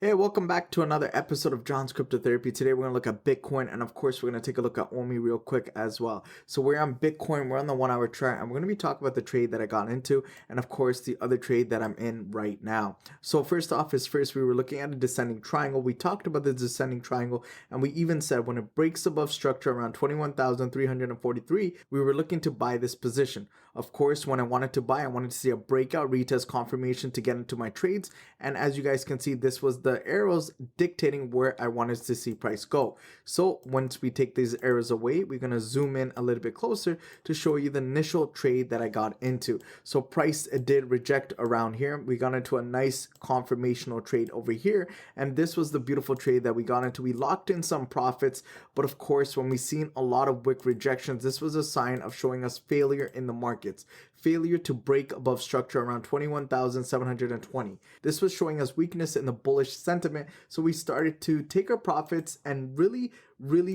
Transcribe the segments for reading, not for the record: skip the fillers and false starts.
Hey, welcome back to another episode of Johnscryptotherapy. Today we're going to look at Bitcoin, and of course we're going to take a look at Ecomi real quick as well. So we're on Bitcoin, we're on the 1 hour chart, and we're going to be talking about the trade that I got into, and of course the other trade that I'm in right now. So first off is first, we were looking at a descending triangle. We talked about the descending triangle, and we even said when it breaks above structure around 21,343, we were looking to buy this position. Of course, when I wanted to buy, I wanted to see a breakout retest confirmation to get into my trades, and as you guys can see, this was the arrows dictating where I wanted to see price go. So once we take these arrows away, we're going to zoom in a little bit closer to show you the initial trade that I got into. So price did reject around here. We got into a nice confirmational trade over here, and this was the beautiful trade that we got into. We locked in some profits, but of course when we seen a lot of wick rejections, this was a sign of showing us failure in the markets, failure to break above structure around 21,720. This was showing us weakness in the bullish sentiment, so we started to take our profits and really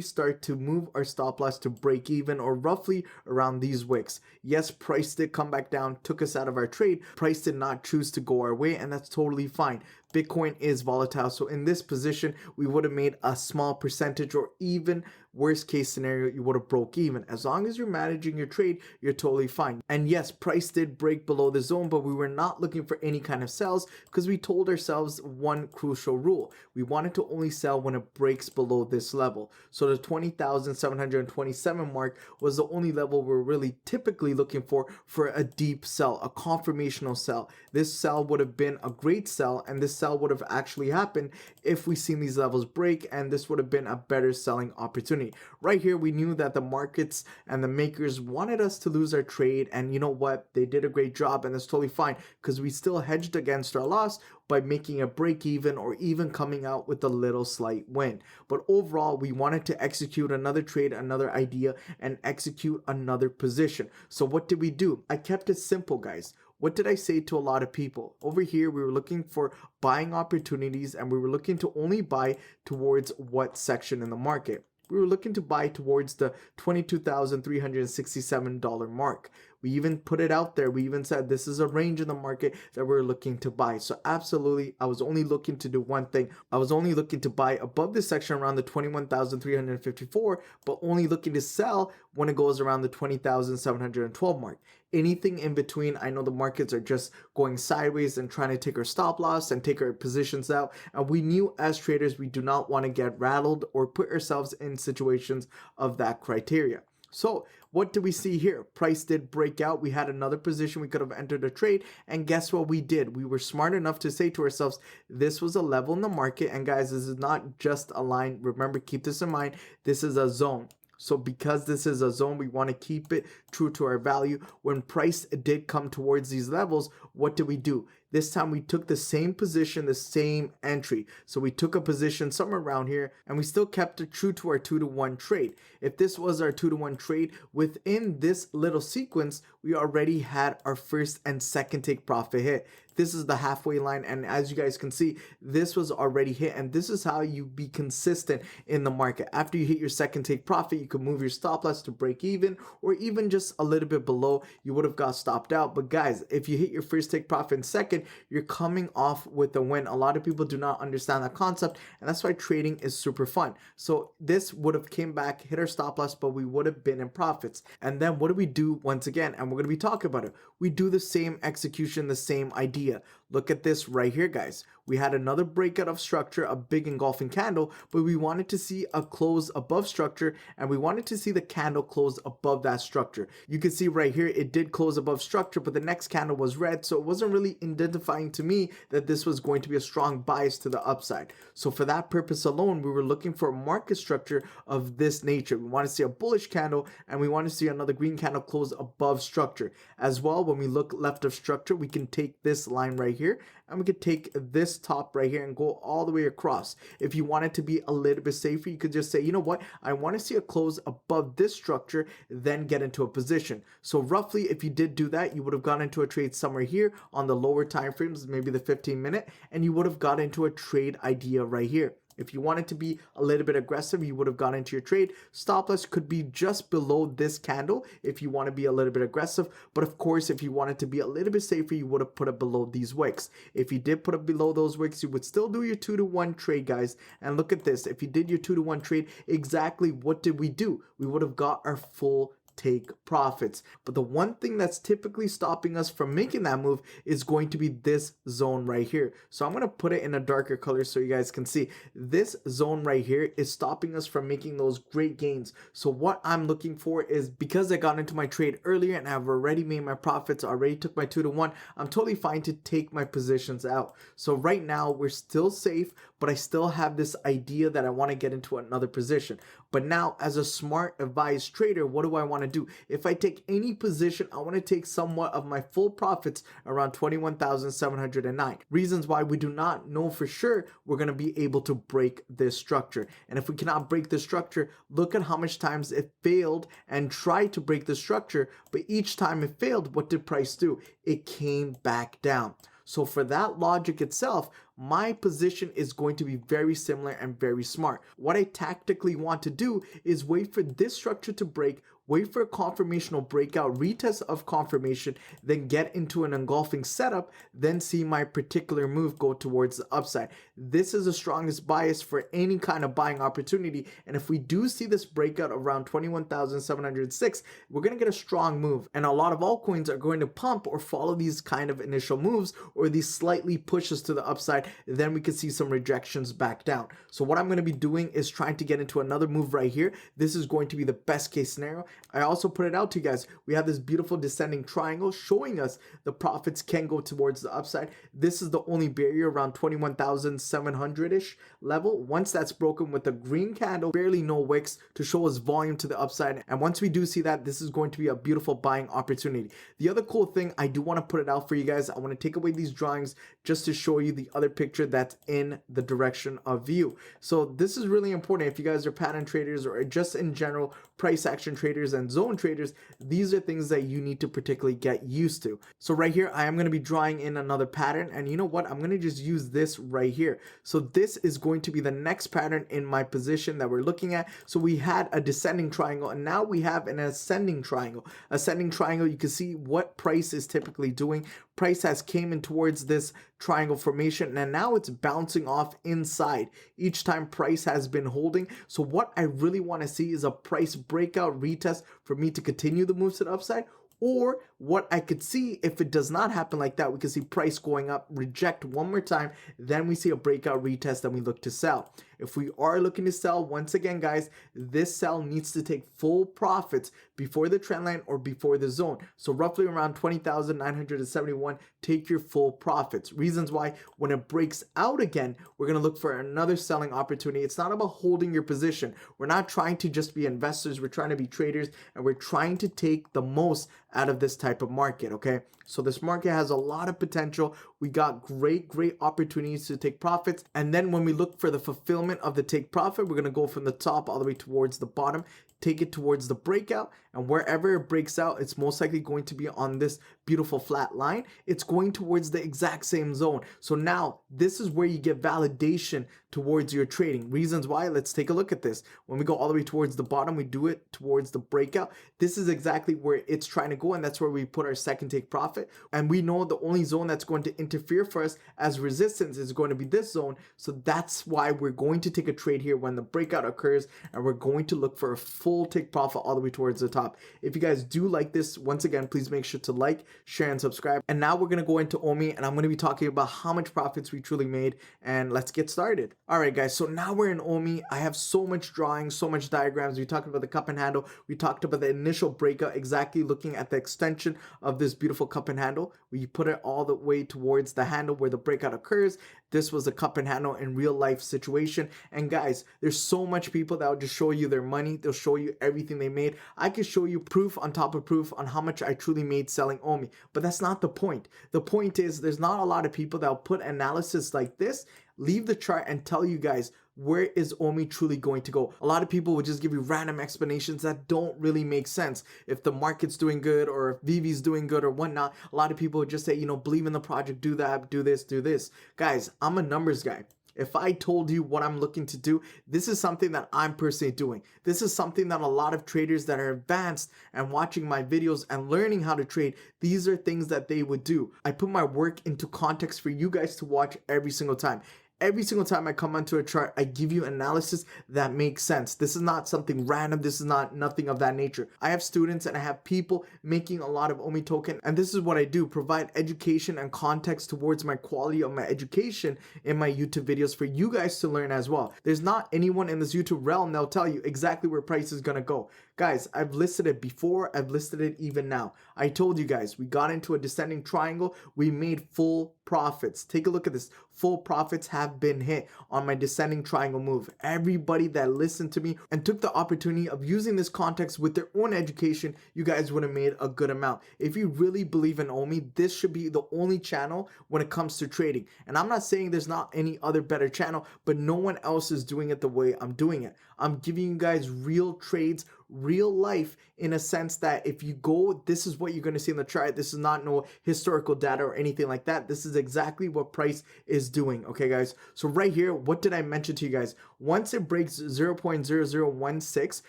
start to move our stop loss to break even, or roughly around these wicks. Yes, price did come back down, took us out of our trade. Price did not choose to go our way, and that's totally fine. Bitcoin is volatile, so in this position we would have made a small percentage, or even worst case scenario, you would have broke even. As long as you're managing your trade, you're totally fine. And yes, price did break below the zone, but we were not looking for any kind of sells because we told ourselves one crucial rule: we wanted to only sell when it breaks below this level. So the 20,727 mark was the only level we're really typically looking for a deep sell, a confirmational sell. This sell would have been a great sell, and this sell would have actually happened if we seen these levels break, and this would have been a better selling opportunity. Right here, we knew that the markets and the makers wanted us to lose our trade, and you know what? They did a great job, and that's totally fine because we still hedged against our loss by making a break even, or even coming out with a little slight win. But overall, we wanted to execute another trade, another idea, and execute another position. So what did we do? I kept it simple, guys. What did I say to a lot of people? Over here, we were looking for buying opportunities, and we were looking to only buy towards what section in the market? We were looking to buy towards the $22,367 mark. We even put it out there. We even said this is a range in the market that we're looking to buy. So absolutely, I was only looking to do one thing. I was only looking to buy above this section around the 21,354, but only looking to sell when it goes around the 20,712 mark. Anything in between, I know the markets are just going sideways and trying to take our stop loss and take our positions out. And we knew as traders, we do not want to get rattled or put ourselves in situations of that criteria. So what do we see here? Price did break out. We had another position we could have entered a trade, and guess what we did? We were smart enough to say to ourselves, this was a level in the market, and guys, this is not just a line. Remember, keep this in mind. This is a zone. So because this is a zone, we want to keep it true to our value. When price did come towards these levels, what did we do? This time we took the same position, the same entry. So we took a position somewhere around here, and we still kept it true to our 2-to-1 trade. If this was our 2-to-1 trade, within this little sequence, we already had our first and second take profit hit. This is the halfway line, and as you guys can see, this was already hit, and this is how you be consistent in the market. After you hit your second take profit, you could move your stop loss to break even, or even just a little bit below, you would have got stopped out. But guys, if you hit your first take profit in second, you're coming off with a win. A lot of people do not understand that concept, and that's why trading is super fun. So this would have came back, hit our stop loss, but we would have been in profits. And then what do we do once again? And we're going to be talking about it. We do the same execution, the same idea. Look at this right here, guys. We had another breakout of structure, a big engulfing candle, but we wanted to see a close above structure, and we wanted to see the candle close above that structure. You can see right here, it did close above structure, but the next candle was red, so it wasn't really identifying to me that this was going to be a strong bias to the upside. So for that purpose alone, we were looking for a market structure of this nature. We want to see a bullish candle, and we want to see another green candle close above structure. As well, when we look left of structure, we can take this line right here, and we could take this top right here and go all the way across. If you wanted to be a little bit safer, you could just say, you know what, I want to see a close above this structure, then get into a position. So roughly, if you did do that, you would have gone into a trade somewhere here on the lower time frames, maybe the 15-minute, and you would have got into a trade idea right here. If you wanted to be a little bit aggressive, you would have gone into your trade. Stop loss could be just below this candle if you want to be a little bit aggressive. But of course, if you wanted to be a little bit safer, you would have put it below these wicks. If you did put it below those wicks, you would still do your 2-to-1 trade, guys. And look at this. If you did your 2-to-1 trade, exactly what did we do? We would have got our full take profits. But the one thing that's typically stopping us from making that move is going to be this zone right here. So I'm going to put it in a darker color so you guys can see. This zone right here is stopping us from making those great gains. So what I'm looking for is, because I got into my trade earlier and I've already made my profits, already took my 2-to-1, I'm totally fine to take my positions out. So right now we're still safe, but I still have this idea that I want to get into another position. But now, as a smart advised trader, what do I want to do? If I take any position, I want to take somewhat of my full profits around 21,709. Reasons why we do not know for sure we're going to be able to break this structure. And if we cannot break the structure, look at how much times it failed and tried to break the structure. But each time it failed, what did price do? It came back down. So for that logic itself, my position is going to be very similar and very smart. What I tactically want to do is wait for this structure to break, wait for a confirmational breakout, retest of confirmation, then get into an engulfing setup, then see my particular move go towards the upside. This is the strongest bias for any kind of buying opportunity. And if we do see this breakout around 21,706, we're going to get a strong move. And a lot of altcoins are going to pump or follow these kind of initial moves or these slightly pushes to the upside. Then we could see some rejections back down. So what I'm going to be doing is trying to get into another move right here. This is going to be the best case scenario. I also put it out to you guys. We have this beautiful descending triangle showing us the profits can go towards the upside. This is the only barrier around 21,700-ish level. Once that's broken with a green candle, barely no wicks to show us volume to the upside. And once we do see that, this is going to be a beautiful buying opportunity. The other cool thing, I do want to put it out for you guys. I want to take away these drawings just to show you the other picture that's in the direction of view. So this is really important if you guys are pattern traders or just in general price action traders and zone traders. These are things that you need to particularly get used to. So right here, I am going to be drawing in another pattern, and you know what? I'm going to just use this right here. So this is going to be the next pattern in my position that we're looking at. So we had a descending triangle, and now we have an ascending triangle. Ascending triangle, you can see what price is typically doing. Price has came in towards this triangle formation, and now it's bouncing off inside each time price has been holding. So what I really want to see is a price breakout retest for me to continue the moves to the upside. Or what I could see, if it does not happen like that, we can see price going up, reject one more time, then we see a breakout retest, and we look to sell. If we are looking to sell, once again, guys, this sell needs to take full profits before the trend line or before the zone. So roughly around 20,971, take your full profits. Reasons why, when it breaks out again, we're going to look for another selling opportunity. It's not about holding your position. We're not trying to just be investors. We're trying to be traders, and we're trying to take the most out of this type of market, okay? So this market has a lot of potential. We got great opportunities to take profits. And then when we look for the fulfillment of the take profit, we're going to go from the top all the way towards the bottom, take it towards the breakout, and wherever it breaks out, it's most likely going to be on this beautiful flat line. It's going towards the exact same zone. So now this is where you get validation towards your trading. Reasons why, let's take a look at this. When we go all the way towards the bottom, we do it towards the breakout. This is exactly where it's trying to go, and that's where we put our second take profit. And we know the only zone that's going to interfere for us as resistance is going to be this zone. So that's why we're going to take a trade here when the breakout occurs, and we're going to look for a full take profit all the way towards the top. If you guys do like this, once again, please make sure to like, share, and subscribe. And now we're going to go into Ecomi, and I'm going to be talking about how much profits we truly made, and let's get started. All right, guys, so now we're in Ecomi. I have so much drawing, so much diagrams. We talked about the cup and handle. We talked about the initial breakout, exactly looking at the extension of this beautiful cup and handle. We put it all the way towards the handle where the breakout occurs. This was a cup and handle in real life situation. And guys, there's so much people that will just show you their money. They'll show you everything they made. I could show you proof on top of proof on how much I truly made selling Ecomi, but that's not the point. The point is there's not a lot of people that will put analysis like this, leave the chart, and tell you guys where is Ecomi truly going to go. A lot of people will just give you random explanations that don't really make sense. If the market's doing good or if VV's doing good or whatnot, a lot of people would just say, you know, believe in the project, do that, do this, do this. Guys, I'm a numbers guy. If I told you what I'm looking to do, this is something that I'm personally doing. This is something that a lot of traders that are advanced and watching my videos and learning how to trade, these are things that they would do. I put my work into context for you guys to watch every single time. Every single time I come onto a chart, I give you analysis that makes sense. This is not something random. This is not nothing of that nature. I have students and I have people making a lot of OMI token, and this is what I do: provide education and context towards my quality of my education in my YouTube videos for you guys to learn as well. There's not anyone in this YouTube realm that'll tell you exactly where price is gonna go. Guys, I've listed it before, I've listed it even now. I told you guys, we got into a descending triangle, we made full profits. Take a look at this. Full profits have been hit on my descending triangle move. Everybody that listened to me and took the opportunity of using this context with their own education, you guys would have made a good amount. If you really believe in OMI, this should be the only channel when it comes to trading. And I'm not saying there's not any other better channel, but no one else is doing it the way I'm doing it. I'm giving you guys real trades, real life, in a sense that if you go, this is what you're going to see in the chart. This is not no historical data or anything like that. This is exactly what price is doing. Okay, guys. So right here, what did I mention to you guys? Once it breaks 0.0016,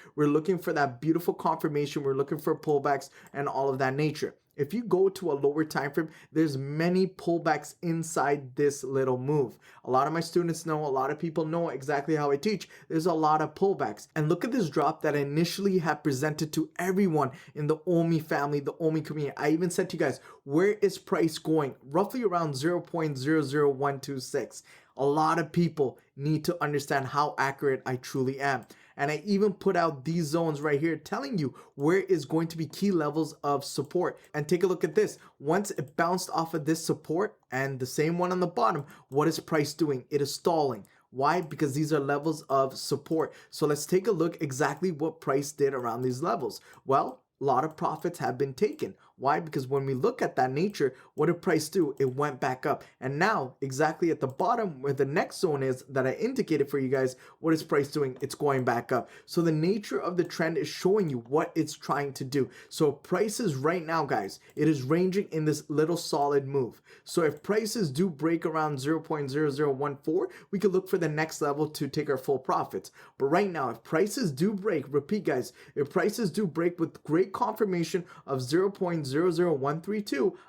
we're looking for that beautiful confirmation. We're looking for pullbacks and all of that nature. If you go to a lower time frame, there's many pullbacks inside this little move. A lot of my students know, a lot of people know exactly how I teach. There's a lot of pullbacks. And look at this drop that I initially had presented to everyone in the OMI family, the OMI community. I even said to you guys, where is price going? Roughly around 0.00126. A lot of people need to understand how accurate I truly am. And I even put out these zones right here telling you where is going to be key levels of support. And take a look at this. Once it bounced off of this support and the same one on the bottom, what is price doing? It is stalling. Why? Because these are levels of support. So let's take a look exactly what price did around these levels. Well, a lot of profits have been taken. Why? Because when we look at that nature, what did price do? It went back up. And now, exactly at the bottom where the next zone is that I indicated for you guys, what is price doing? It's going back up. So the nature of the trend is showing you what it's trying to do. So prices right now, guys, it is ranging in this little solid move. So if prices do break around 0.0014, we could look for the next level to take our full profits. But right now, if prices do break, repeat guys, if prices do break with great confirmation of 0.00132,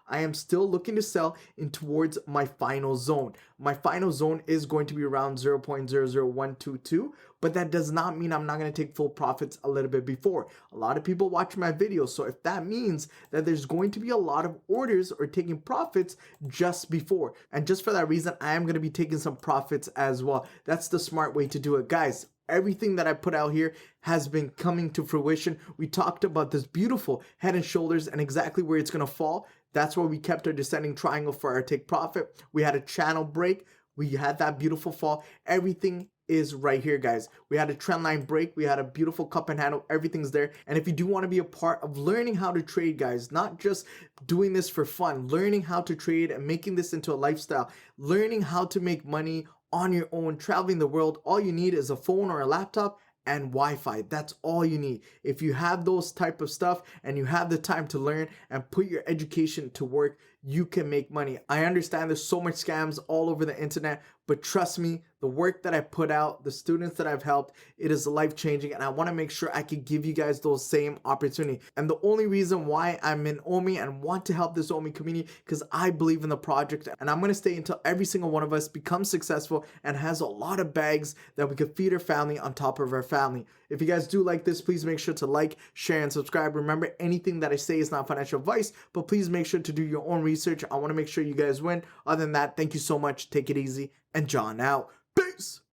I am still looking to sell in towards my final zone. My final zone is going to be around 0.00122, but that does not mean I'm not going to take full profits a little bit before. A lot of people watch my videos, so if that means that there's going to be a lot of orders or taking profits just before, and just for that reason, I am going to be taking some profits as well. That's the smart way to do it, guys. Everything that I put out here has been coming to fruition. We talked about this beautiful head and shoulders and exactly where it's going to fall. That's why we kept our descending triangle for our take profit. We had a channel break. We had that beautiful fall. Everything is right here, guys. We had a trend line break. We had a beautiful cup and handle. Everything's there. And if you do want to be a part of learning how to trade, guys, not just doing this for fun, learning how to trade and making this into a lifestyle, learning how to make money on your own, traveling the world, all you need is a phone or a laptop and Wi-Fi. That's all you need. If you have those type of stuff and you have the time to learn and put your education to work, you can make money. I understand there's so much scams all over the internet, but trust me, the work that I put out, the students that I've helped, it is life-changing, and I want to make sure I can give you guys those same opportunity. And the only reason why I'm in OMI and want to help this OMI community, because I believe in the project, and I'm going to stay until every single one of us becomes successful and has a lot of bags that we could feed our family on top of our family. If you guys do like this, please make sure to like, share, and subscribe. Remember, anything that I say is not financial advice, but please make sure to do your own research. I want to make sure you guys win. Other than that, thank you so much. Take it easy, and John out. Peace.